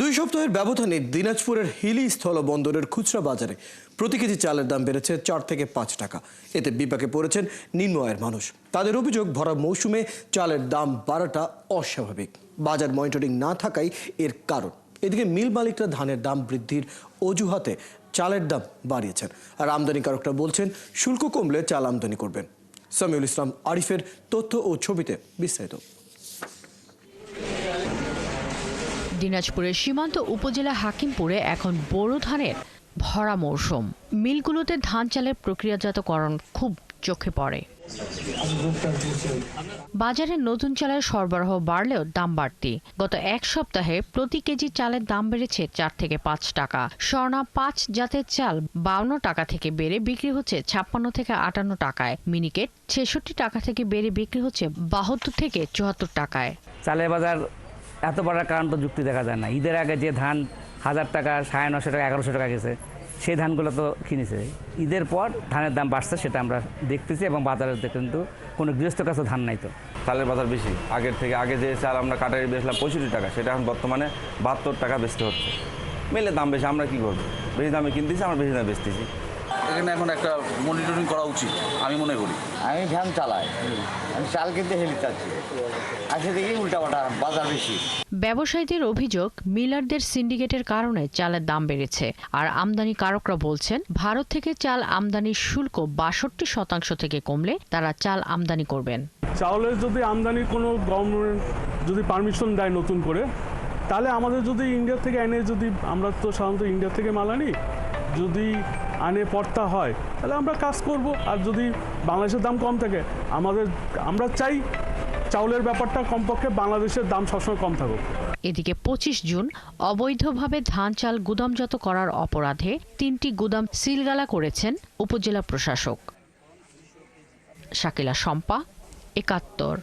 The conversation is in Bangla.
2 সপ্তাহের ব্যবধানে দিনাজপুরের হিলি স্থলবন্দরের খুচরা বাজারে প্রতি কেজি চালের দাম বেড়েছে 4 থেকে 5 টাকা। এতে বিপাকে পড়েছেন নিম্ন আয়ের মানুষ। তাদের অভিযোগ, ভরা মৌসুমে চালের দাম বাড়াটা অস্বাভাবিক। বাজার মনিটরিং না থাকাই এর কারণ। এদিকে মিল মালিকরা ধানের দাম বৃদ্ধির অজুহাতে চালের দাম বাড়িয়েছেন, আর আমদানিকারকরা বলছেন শুল্ক কমলে চাল আমদানি করবেন। সামিউল ইসলাম আরিফের তথ্য ও ছবিতে বিস্তারিত। দিনাজপুরের সীমান্ত উপজেলা হাকিমপুরে এখন বোরো ধানের ভরা মৌসুম। মিলগুলোতে ধান চালের প্রক্রিয়াজাতকরণ খুব চোখে পড়ে। বাজারে নতুন চালের সরবরাহ বাড়লেও দাম বাড়তি। গত এক সপ্তাহে প্রতি কেজি চালের দাম বেড়েছে 4 থেকে 5 টাকা। স্বর্ণা 5 জাতের চাল 52 টাকা থেকে বেড়ে বিক্রি হচ্ছে 56 থেকে 58 টাকায়। মিনিকেট 66 টাকা থেকে বেড়ে বিক্রি হচ্ছে 72 থেকে 74 টাকায়। চালের বাজার এত বাড়ার কারণ তো যুক্তি দেখা যায় না। ঈদের আগে যে ধান 1000 টাকা, 950 টাকা, 1100 টাকা গেছে, সেই ধানগুলো তো কিনেছে। ঈদের পর ধানের দাম বাড়ছে, সেটা আমরা দেখতেছি, এবং বাজারে কিন্তু কোনো গৃহস্থ কাছে ধান নাই। তো চালের বাজার বেশি আগের থেকে। আগে যে চাল আমরা কাটারি বেচলাম 65 টাকা, সেটা এখন বর্তমানে 72 টাকা বেচতে হচ্ছে। মেলে দাম বেশি, আমরা কি করবো? বেশি দামে কিনতেছি, আমরা বেশি দামে বেচতেছি। এখানে এখন একটা মনিটরিং করা উচিত আমি মনে করি। আমি ভ্যান চালাই, আমি চাল কিনতে হেলি চাচ্ছি, আজকে দেখি উল্টাপাল্টা বাজার বেশি। ব্যবসায়ীদের অভিযোগ, মিলারদের সিন্ডিকেটের কারণে চালের দাম বেড়েছে। আর আমদানিকারকরা বলছেন, ভারত থেকে চাল আমদানির শুল্ক 62% থেকে কমলে তারা চাল আমদানি করবেন। চাউলের যদি আমদানির কোনো গভর্নমেন্ট যদি পারমিশন দেয় নতুন করে, তাহলে আমাদের যদি ইন্ডিয়া থেকে এনে, যদি আমরা তো সাধারণত ইন্ডিয়া থেকে মাল আনি, যদি আনে পড়তা হয় তাহলে আমরা কাজ করব। আর যদি বাংলাদেশের দাম কম থাকে, আমরা চাই চাউলের ব্যাপারটা কমপক্ষে বাংলাদেশের দাম সবসময় কম থাকুক। এদিকে 25 জুন অবৈধভাবে ধান চাল গুদামজাত করার অপরাধে 3টি গুদাম সিলগালা করেছেন উপজেলা প্রশাসক। শাকিলা শম্পা, 71।